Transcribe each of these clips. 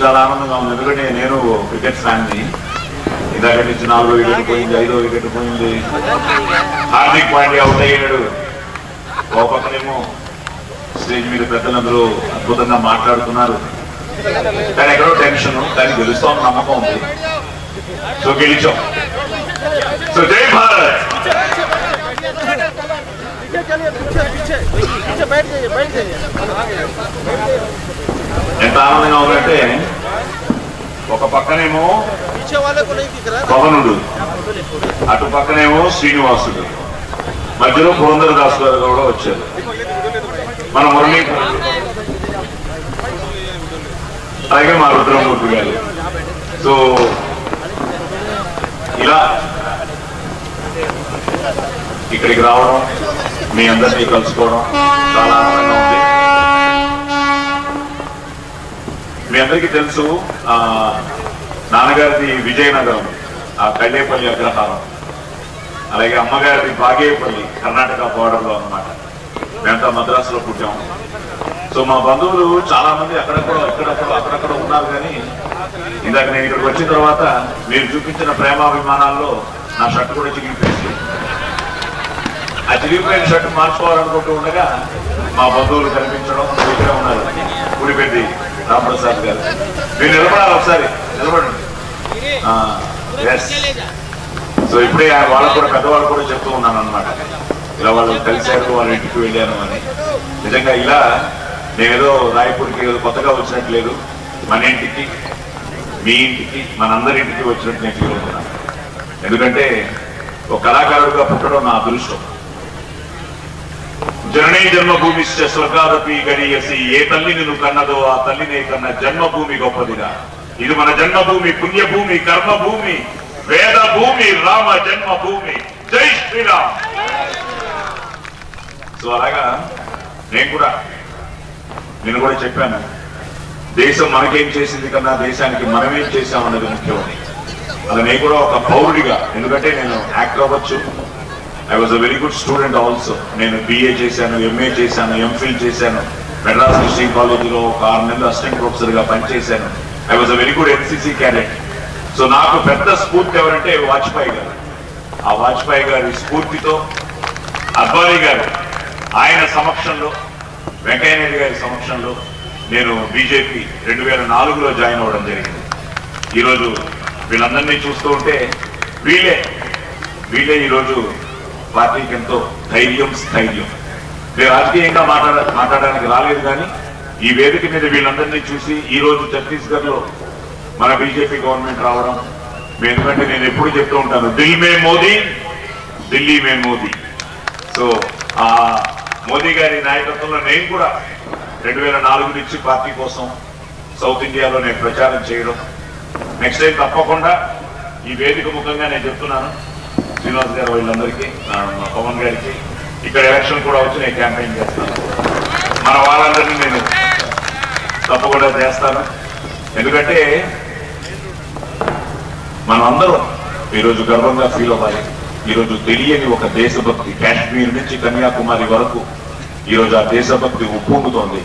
చాలా ఆనందంగా ఉంది. ఎందుకంటే నేను క్రికెట్ ఫ్యాన్ని. ఇందాక నుంచి 4వ వికెట్ పోయింది, 5వ వికెట్ పోయింది. హార్దిక్ పాండ్యా అవుట్ అయ్యాడు. ఒక పక్కనేమో స్టేజ్ మీద పెద్దలందరూ అద్భుతంగా మాట్లాడుతున్నారు. కానీ ఎక్కడో టెన్షన్, కానీ గెలుస్తామని నమ్మకం ఉంది. సో గెలిచాం. సో జై భారత్. ఎంత ఆనందంగా ఉందంటే ఒక పక్కనేమో పవనుడు, అటు పక్కనేమో శ్రీనివాసుడు, మధ్యలో పురంధరదాస్ గారు కూడా వచ్చారు. మన మురళీ, అలాగే మా రుద్రమూర్తి గారు. సో ఇలా ఇక్కడికి రావడం, మీ అందరినీ కలుసుకోవడం చాలా ఆనందంగా ఉంది. మీ అందరికీ తెలుసు నాన్నగారిది విజయనగరం, ఆ కళ్ళేపల్లి అగ్రహారం, అలాగే అమ్మగారిది బాగేపల్లి కర్ణాటక బార్డర్లో అన్నమాట. మేమంతా మద్రాసులో పుట్టాము. సో మా బంధువులు చాలా మంది అక్కడక్కడ ఉన్నారు. కానీ ఇందాక నేను ఇక్కడికి వచ్చిన తర్వాత మీరు చూపించిన ప్రేమాభిమానాల్లో నా షర్ట్ కూడా చిరిగిపోయింది. ఆ చిరిగిపోయిన షర్ట్ మార్చుకోవాలనుకుంటూ ఉండగా మా బంధువులు కనిపించడం, ఇక్కడే ఉన్నారు. గుడిపెట్టి రామప్రసాద్ గారు, మీరు నిలబడాలి, ఒకసారి నిలబడండి. ఎస్. సో ఇప్పుడే వాళ్ళకు కూడా, పెద్దవాళ్ళు కూడా చెప్తూ ఉన్నాను అనమాట, ఇలా వాళ్ళు కలిశారు, వాళ్ళ ఇంటికి వెళ్ళాను అని. నిజంగా ఇలా నేనేదో రాయపూర్కి ఏదో కొత్తగా వచ్చినట్టు లేదు, మన ఇంటికి, మీ ఇంటికి, మనందరింటికి వచ్చినట్టు నేను ఫీల్ అవుతున్నాను. ఎందుకంటే ఒక కళాకారుడిగా పుట్టడం నా అదృష్టం. జననీ జన్మభూమిశ్చ స్వర్గాదపి గరీయసి, ఏ తల్లి నిన్ను కన్నదో ఆ తల్లినే కన్న జన్మభూమి గొప్పదిగా. ఇది మన జన్మభూమి, పుణ్యభూమి, కర్మభూమి, వేద భూమి, రామ జన్మభూమి. జై శ్రీరామ్. సో అలాగా నేను కూడా చెప్పాను, దేశం మనకేం చేసింది కన్నా దేశానికి మనమేం చేశామన్నది ముఖ్యమని. అలా నేను కూడా ఒక పౌరుడిగా, ఎందుకంటే నేను యాక్టర్ అవ్వచ్చు, I was a very good student also. నేను BA చేశాను, MA చేశాను, MPhil చేశాను. మెడ్రాస్ హిస్టరీ కాలేజీలో ఒక 6 నెలలు అసిస్టెంట్ ప్రొఫెసర్గా పనిచేశాను. I was a very good NCC cadet. So నాకు పెద్ద స్ఫూర్తి ఎవరంటే వాజ్పేయి గారు. ఆ వాజ్పేయి గారి స్ఫూర్తితో అద్వానీ గారు, ఆయన సమక్షంలో, వెంకయ్య నాయుడు గారి సమక్షంలో నేను బీజేపీ 2004లో జాయిన్ అవ్వడం జరిగింది. ఈరోజు వీళ్ళందరినీ చూస్తూ ఉంటే వీళ్ళే ఈరోజు పార్టీకి ఎంతో ధైర్యం, స్థైర్యం. నేను రాజకీయంగా మాట్లాడడానికి రాలేదు, కానీ ఈ వేదిక మీద వీళ్ళందరినీ చూసి ఈరోజు ఛత్తీస్గఢ్లో మన బీజేపీ గవర్నమెంట్ రావడం, ఎందుకంటే నేను ఎప్పుడు చెప్తూ ఉంటాను, దిల్ మే మోదీ, ఢిల్లీ మే మోదీ. సో ఆ మోదీ గారి నాయకత్వంలో నేను కూడా 2004 నుంచి పార్టీ కోసం సౌత్ ఇండియాలో నేను ప్రచారం చేయడం. నెక్స్ట్ టైం తప్పకుండా ఈ వేదిక ముఖంగా నేను చెప్తున్నాను, శ్రీనివాస్ గారు వీళ్ళందరికీ, పవన్ గారికి, ఇక్కడ ఎలక్షన్ కూడా వచ్చి నేను క్యాంపెయిన్ చేస్తాను. మన వాళ్ళందరినీ నేను తప్పకుండా చేస్తాను. ఎందుకంటే మనం అందరం ఈరోజు గర్వంగా ఫీల్ అవ్వాలి. ఈరోజు తెలియని ఒక దేశభక్తి, కాశ్మీర్ నుంచి కన్యాకుమారి వరకు ఈరోజు ఆ దేశభక్తి ఉప్పొంగుతోంది.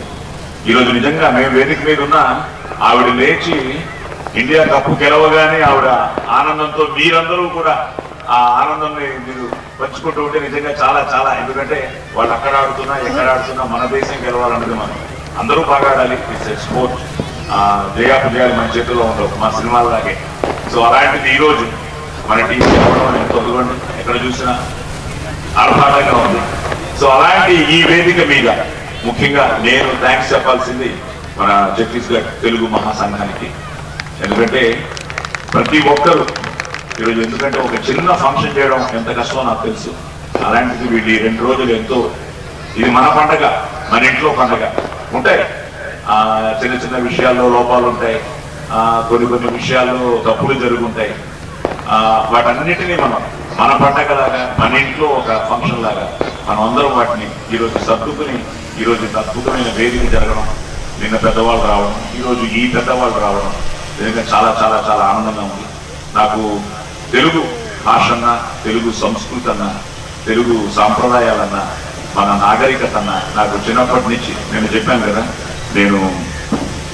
ఈరోజు నిజంగా మేము వేదిక మీద ఉన్న ఆవిడ లేచి ఇండియా కప్పు గెలవగానే ఆవిడ ఆనందంతో మీరందరూ కూడా ఆ ఆనందాన్ని మీరు పంచుకుంటూ ఉంటే నిజంగా చాలా చాలా, ఎందుకంటే వాళ్ళు అక్కడ ఆడుతున్నా ఎక్కడ ఆడుతున్నా మన దేశం గెలవాలన్నది మనం అందరూ బాగా ఆడాలి. It's a sport. జయాపజయాలు మన చేతుల్లో ఉండవు, మా సినిమాలాగే. సో అలాంటిది ఈరోజు మన టీం గెలవడం ఎంతో అదుగండి, ఎక్కడ చూసినా ఆర్భాటంగా ఉంది. సో అలాంటి ఈ వేదిక మీద ముఖ్యంగా నేను థ్యాంక్స్ చెప్పాల్సింది మన ఛత్తీస్గఢ్ తెలుగు మహాసంఘానికి. ఎందుకంటే ప్రతి ఒక్కరు ఈరోజు, ఎందుకంటే ఒక చిన్న ఫంక్షన్ చేయడం ఎంత కష్టమో నాకు తెలుసు. అలాంటిది వీళ్ళు 2 రోజులు ఎంతో, ఇది మన పండగ, మన ఇంట్లో పండగ. ఉంటాయి చిన్న చిన్న విషయాల్లో లోపాలు ఉంటాయి, కొన్ని విషయాల్లో తప్పులు జరుగుంటాయి. వాటన్నిటినీ మన పండగలాగా, మన ఇంట్లో ఒక ఫంక్షన్ లాగా మనం అందరం వాటిని ఈరోజు సర్దుకుని ఈరోజు అద్భుతమైన వేదిక జరగడం, నిన్న పెద్దవాళ్ళు రావడం, ఈరోజు ఈ పెద్దవాళ్ళు రావడం నిజంగా చాలా చాలా చాలా ఆనందంగా ఉంది. నాకు తెలుగు భాష అన్నా, తెలుగు సంస్కృతి అన్నా, తెలుగు సాంప్రదాయాలన్నా, మన నాగరికత అన్నా నాకు చిన్నప్పటి నుంచి, నేను చెప్పాను కదా, నేను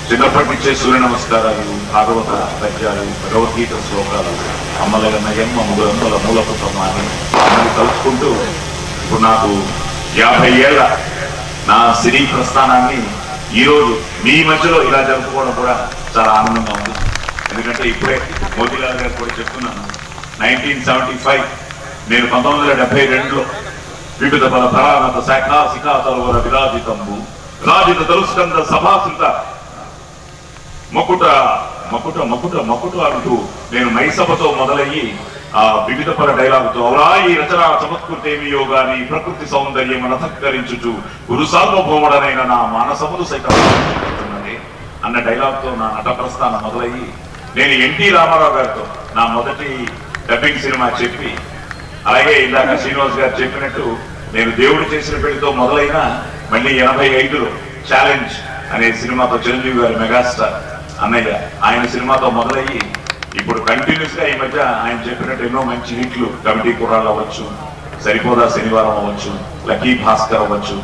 చిన్నప్పటి నుంచే సూర్య నమస్కారాలు, భాగవత పద్యాలు, భగవద్గీత శ్లోకాలు, అమ్మలగన్నయం అమ్ములందల మూలపుటమాని అన్నది తలుచుకుంటూ ఇప్పుడు నాకు 50 ఏళ్ల నా సినీ ప్రస్థానాన్ని ఈరోజు మీ మధ్యలో ఇలా జరుపుకోవడం కూడా చాలా ఆనందంగా ఉంది. ఎందుకంటే ఇప్పుడే మోతీలాల్ గారు కూడా చెప్తున్నాను, 1975 నేను 1972లో వివిధ బల పరామత శాఖ శిఖాతరువర విరాజితంబు రాజిత తలుస్కంద సభాసుత మకుట మకుట మకుట మకుట అంటూ నేను మైసభతో మొదలయ్యి ఆ వివిధ పర డైలాగుతో అవరా ఈ రచన చమత్కృతేమియో గాని ప్రకృతి సౌందర్యం అలసత్కరించుచు గురు సార్వభౌముడనైన నా మానసములు సైతం అన్న డైలాగ్తో నా నట ప్రస్థానం మొదలయ్యి నేను ఎన్టీ రామారావు గారితో నా మొదటి డబ్బింగ్ సినిమా చెప్పి, అలాగే ఇందాక శ్రీనివాస్ గారు చెప్పినట్టు నేను దేవుడు చేసిన పెళ్లితో మొదలైన మళ్ళీ 85లో ఛాలెంజ్ అనే సినిమాతో చిరంజీవి గారి మెగాస్టార్ అన్నయ్య ఆయన సినిమాతో మొదలయ్యి ఇప్పుడు కంటిన్యూస్ గా ఈ మధ్య ఆయన చెప్పినట్టు ఎన్నో మంచి హిట్లు, కమిటీ కుర్రాళ్ళు అవ్వచ్చు, సరిపోదా శనివారం అవ్వచ్చు, లక్కీ భాస్కర్ అవ్వచ్చు,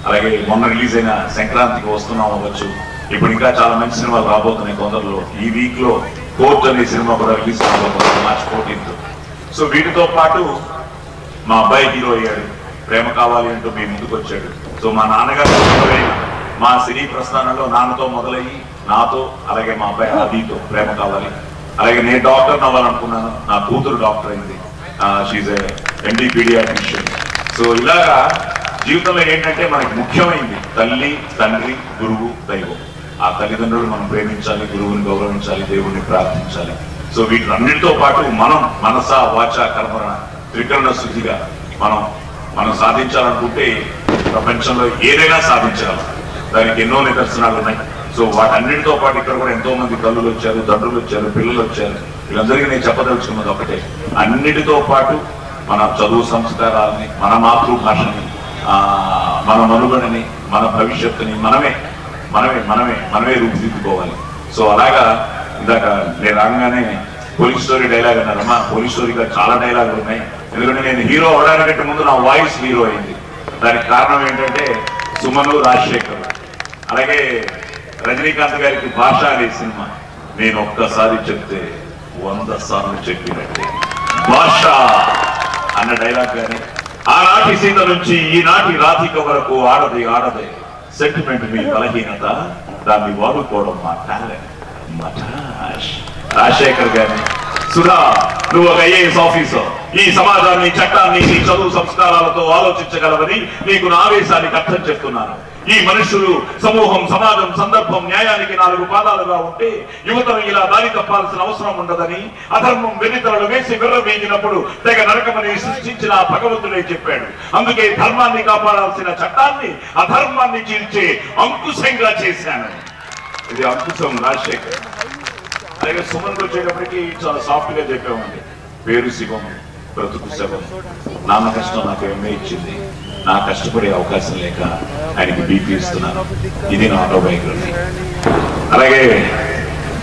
అలాగే మొన్న రిలీజ్ అయిన సంక్రాంతికి వస్తున్నాం అవ్వచ్చు, ఇప్పుడు ఇంకా చాలా మంచి సినిమాలు రాబోతున్నాయి తొందరలో. ఈ వీక్ లో కోర్ట్ అనే సినిమా కూడా రిలీజ్ అవబోతుంది మార్చి 14th. సో వీటితో పాటు మా అబ్బాయి హీరో అయ్యాడు, ప్రేమ కావాలి అంటూ మీ ముందుకు వచ్చాడు. సో మా నాన్నగారు మా సినీ ప్రస్థానంలో నాన్నతో మొదలయ్యి నాతో, అలాగే మా అబ్బాయి ఆదితో ప్రేమ కావాలి. అలాగే నేను డాక్టర్ అవ్వాలనుకున్నాను, నా కూతురు డాక్టర్ అయింది, షీజ్ ఎండి పీడియాట్రిషియన్. సో ఇలాగా జీవితంలో ఏంటంటే మనకి ముఖ్యమైనది తల్లి, తండ్రి, గురువు, దైవం. ఆ తల్లిదండ్రులు మనం ప్రేమించాలి, గురువుని గౌరవించాలి, దేవుణ్ణి ప్రార్థించాలి. సో వీటన్నిటితో పాటు మనం మనస వాచ కర్మణ త్రికరణ శుద్ధిగా మనం సాధించాలనుకుంటే ప్రపంచంలో ఏదైనా సాధించాలి. దానికి ఎన్నో నిదర్శనాలు ఉన్నాయి. సో వాటన్నిటితో పాటు ఇక్కడ కూడా ఎంతో మంది తల్లులు వచ్చారు, తండ్రులు వచ్చారు, పిల్లలు వచ్చారు. వీళ్ళందరికీ నేను చెప్పదలుచుకున్నది ఒకటే, అన్నిటితో పాటు మన చదువు సంస్కారాలని, మన మాతృభాషని, మన మనుగడని, మన భవిష్యత్తుని మనమే రూపుదిద్దుకోవాలి. సో అలాగా ఇందాక నేను రాగానే పోలీస్ స్టోరీ డైలాగ్ అన్నారమ్మా. పోలీస్ స్టోరీగా చాలా డైలాగులు ఉన్నాయి. ఎందుకంటే నేను హీరో అవడానికంటే ముందు నా వాయిస్ హీరో అయింది. దానికి కారణం ఏంటంటే సుమను, రాజశేఖర్, అలాగే రజనీకాంత్ గారికి భాష అనే సినిమా నేను ఒక్కసారి చెప్తే 100 సార్లు చెప్పినట్టే భాష అన్న డైలాగ్ కానీ, ఆనాటి సీత నుంచి ఈనాటి రాధిక వరకు ఆడదే సెంటిమెంట్ మీ బలహీనత, దాన్ని వాడుకోవడం మా టాలెంట్. రాజశేఖర్ గారిని, సుధా నువ్వు ఒక ఐఏఎస్ ఆఫీసర్, ఈ సమాజాన్ని, చట్టాన్ని నీ చదువు సంస్కారాలతో ఆలోచించగలవని నీకు నా ఆవేశానికి అర్థం చెప్తున్నాను. ఈ మనుషులు, సమూహం, సమాజం, సందర్భం, న్యాయానికి 4 పాదాలుగా ఉంటే యువతను ఇలా దారి తప్పాల్సిన అవసరం ఉండదని, అధర్మం వెన్నితలను వేసి విర్రవీగినప్పుడు తెగ నరకమని సృష్టించిన భగవంతుడే చెప్పాడు. అందుకే ధర్మాన్ని కాపాడాల్సిన చట్టాన్ని అధర్మాన్ని చీల్చే అంకుశంగా చేశాను. ఇది అంకుశం రాజశేఖర్. అలాగే సుమన్కి వచ్చేటప్పటికి చాలా సాఫ్ట్ గా చెప్పామండి. పేరు శివం, బ్రతుకు శవం, నాన్న కష్టం నాకు ఎంఏ ఇచ్చింది, నా కష్టపడే అవకాశం లేక ఆయనకి బీపీ ఇస్తున్నాను. ఇది నా ఆటోబయోగ్రఫీ. అలాగే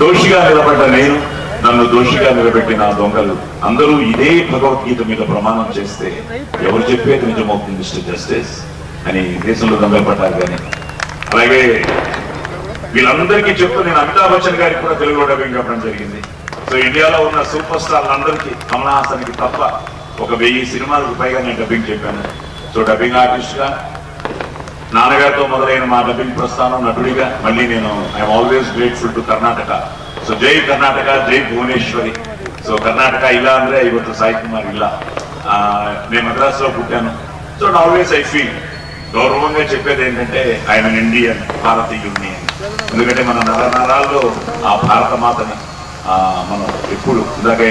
దోషిగా నిలబడ్డ నేను, నన్ను దోషిగా నిలబెట్టిన దొంగలు అందరూ ఇదే భగవద్గీత మీద ప్రమాణం చేస్తే ఎవరు చెప్పేది నిజమవుతుంది మిస్టర్ జస్టిస్ అని దేశంలో దొంగలు పడ్డారు. కానీ అలాగే వీళ్ళందరికీ చెప్తూ నేను అమితాబ్ బచ్చన్ గారికి కూడా తెలుగులో డబ్బింగ్ చెప్పడం జరిగింది. సో ఇండియాలో ఉన్న సూపర్ స్టార్లందరికీ, కమల్ హాసన్కి తప్ప ఒక 1000 సినిమాలకు పైగా నేను డబ్బింగ్ చెప్పాను. సో డబ్బింగ్ ఆర్టిస్ట్ గా నాన్నగారితో మొదలైన మా డబ్బింగ్ ప్రస్థానం, నటుడిగా మళ్ళీ నేను I'm always grateful to Karnataka. So జై కర్ణాటక, జై భువనేశ్వరి. సో కర్ణాటక ఇలా ಅಂದ್ರೆ ಇವತ್ತು సాయి కుమార్ ఇలా. నేను మద్రాసులో పుట్టాను. సో ఆల్వేస్ ఐ ఫీల్ గౌరవంగా చెప్పేది ఏంటంటే ఐఎమ్ ఇండియన్, భారతీయుడిని. ఎందుకంటే మన నరాల్లో ఆ భారత మాతని మనం ఎప్పుడు ఇలాగే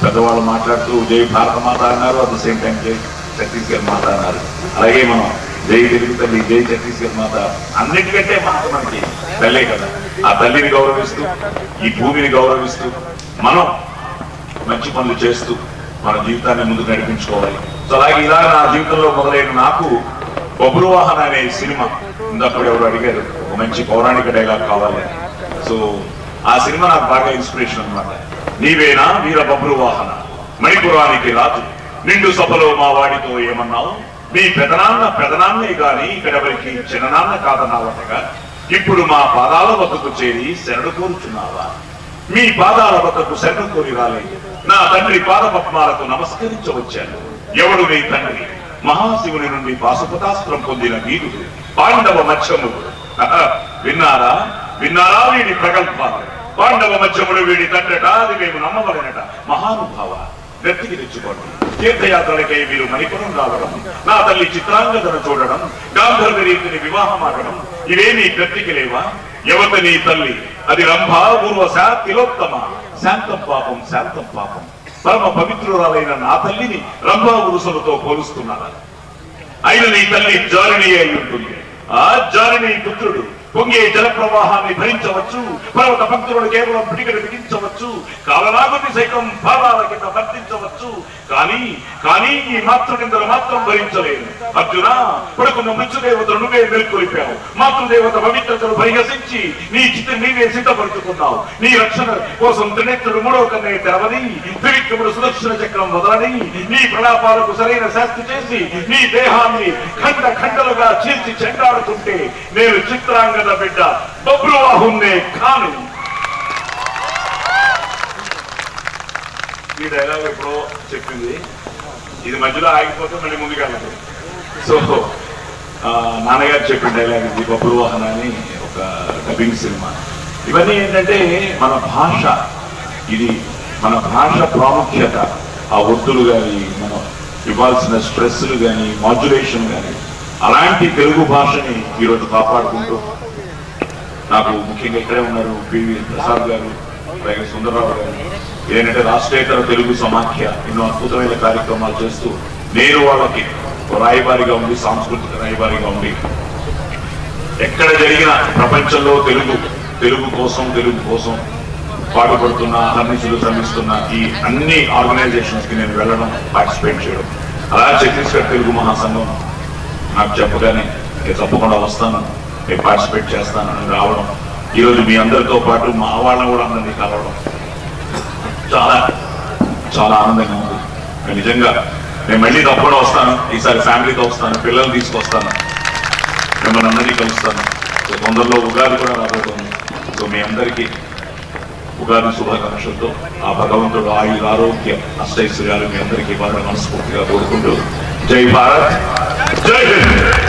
పెద్దవాళ్ళు మాట్లాడుతూ జై భారత మాత అన్నారు, అట్ ద సేమ్ టైం జై ఛత్తీస్గఢ్ మాత అన్నారు. అలాగే మనం జై తెలుగు తల్లి, జై ఛత్తీస్గఢ్ మాత, అన్నిటికంటే మనకి తల్లే కదా. ఆ తల్లిని గౌరవిస్తూ, ఈ భూమిని గౌరవిస్తూ మనం మంచి పనులు చేస్తూ మన జీవితాన్ని ముందుకు నడిపించుకోవాలి. సో అలాగే ఇలా నా జీవితంలో మొదలైన నాకు బబ్రువాహన్ అనే సినిమా, ఇందాక ఎవరు అడిగారు ఒక మంచి పౌరాణిక డైలాగ్ కావాలి. సో ఆ సినిమా నాకు బాగా ఇన్స్పిరేషన్ అన్నమాట. నీవేనా వీర బబ్రువాహన, మణిపురానికి రాజు, నిండు సభలో మా వాడితో ఏమన్నావు, మీ పెదనాన్నే గాని ఇక్కడెవరికి చిన్ననాన్న కాదన్నావటగా, ఇప్పుడు మా పాదాల వద్దకు చేరి శరణు కోరుచున్నావా? మీ పాదాల వద్దకు శరణు కోరి రాలే నా తండ్రి పాదపద్మాలకు నమస్కరించవచ్చాను. ఎవడు నీ తండ్రి? మహాశివుని నుండి పాశుపతాస్త్రం పొందిన వీరుడు పాండవ మధ్యముడు. విన్నారా విన్నారా వీడి ప్రగల్భాలు? పాండవ మధ్యముడు వీడి తండ్రట, అది మేము నమ్మవలనట. మహానుభావ, గట్టికి తెచ్చుకోండి. తీర్థయాత్రలకై మీరు మణిపురం రావడం, నా తల్లి చిత్రాంగదను చూడడం, గాంధర్వ రీతిని వివాహం ఆడడం, ఇవేమీ గట్టికి లేవా? యువత నీ తల్లి, అది రంభ, ఊర్వశ, తిలోత్తమ. శాంతం పాపం, శాంతం పాపం. పరమ పవిత్రురాలైన నా తల్లిని రంభా ఉరుసులతో పోలుస్తున్నారా? అయిన నీ తల్లి జారిణి అయి ఉంటుంది. ఆ జారిణి పుత్రుడు పొంగే జల ప్రవాహాన్ని భరించవచ్చు, పర్వత భక్తులను కేవలం పిడికలు బిగించవచ్చు, కాలనాగుని సైతం పాదాల కింద వర్తించవచ్చు. కానీ ఈ మాతృనిందలు మాత్రం భరించలేదు. అర్జున, పడుకున్న మృత్యుదేవతను నువ్వే మేల్కొలిపావు. మాతృదేవత పవిత్రతను పరిహసించి నీ చిత్తం నీవే సిద్ధపరుచుకున్నావు. నీ రక్షణ కోసం త్రినేత్రుడు మూడవ కన్నే తెరవని, త్రివిక్రముడు సుదర్శన చక్రం వదలని, నీ ప్రలాపాలకు సరైన శాస్తి చేసి నీ దేహాన్ని ఖండ ఖండలుగా చీల్చి చెండాడుతుంటే నేను చిత్రాంగద బిడ్డ బబ్రువాహున్నే కాను. ఈ డైలాగ్ ఎప్పుడో చెప్పింది, ఇది మధ్యలో ఆగిపోతే మళ్ళీ ముందుకెళ్ళదు. సో నాన్నగారు చెప్పిన డైలాగ్ ఇది, బబ్రువాహన అని ఒక డబ్బింగ్ సినిమా. ఇవన్నీ ఏంటంటే మన భాష, ఇది మన భాష ప్రాముఖ్యత, ఆ ఒత్తులు కానీ మనం ఇవ్వాల్సిన స్ట్రెస్లు కానీ మాడ్యులేషన్ కానీ, అలాంటి తెలుగు భాషని ఈరోజు కాపాడుకుంటూ, నాకు ముఖ్యంగా ఇక్కడే ఉన్నారు పివి ప్రసాద్ గారు, అలాగే సుందరరావు గారు, ఏంటంటే రాష్ట్రేతర తెలుగు సమాఖ్య ఎన్నో అద్భుతమైన కార్యక్రమాలు చేస్తూ నేను వాళ్ళకి రాయబారిగా ఉండి, సాంస్కృతిక రాయబారిగా ఉండి, ఎక్కడ జరిగిన ప్రపంచంలో తెలుగు కోసం పాటుపడుతున్న, అహర్నిశలు శ్రమిస్తున్న ఈ అన్ని ఆర్గనైజేషన్స్ కి నేను వెళ్ళడం, పార్టిసిపేట్ చేయడం. అలా ఛత్తీస్గఢ్ తెలుగు మహాసంఘం నాకు చెప్పగానే నేను తప్పకుండా వస్తాను, నేను పార్టిసిపేట్ చేస్తానని రావడం, ఈరోజు మీ అందరితో పాటు మా వాళ్ళని కూడా అందరినీ కలవడం చాలా చాలా ఆనందంగా ఉంది. నిజంగా నేను మళ్ళీ తప్పకుండా వస్తాను. ఈసారి ఫ్యామిలీతో వస్తాను, పిల్లల్ని తీసుకొస్తాను, మిమ్మల్ని అందరినీ కలుస్తాను. సో తొందరలో ఉగాది కూడా రాబోతుంది. సో మీ అందరికీ ఉగాది శుభాకాంక్షలతో ఆ భగవంతుడు ఆయుర ఆరోగ్య అష్టైశ్వర్యాలు మీ అందరికీ బాగా మనస్ఫూర్తిగా కోరుకుంటూ, జై భారత్, జై హింద్.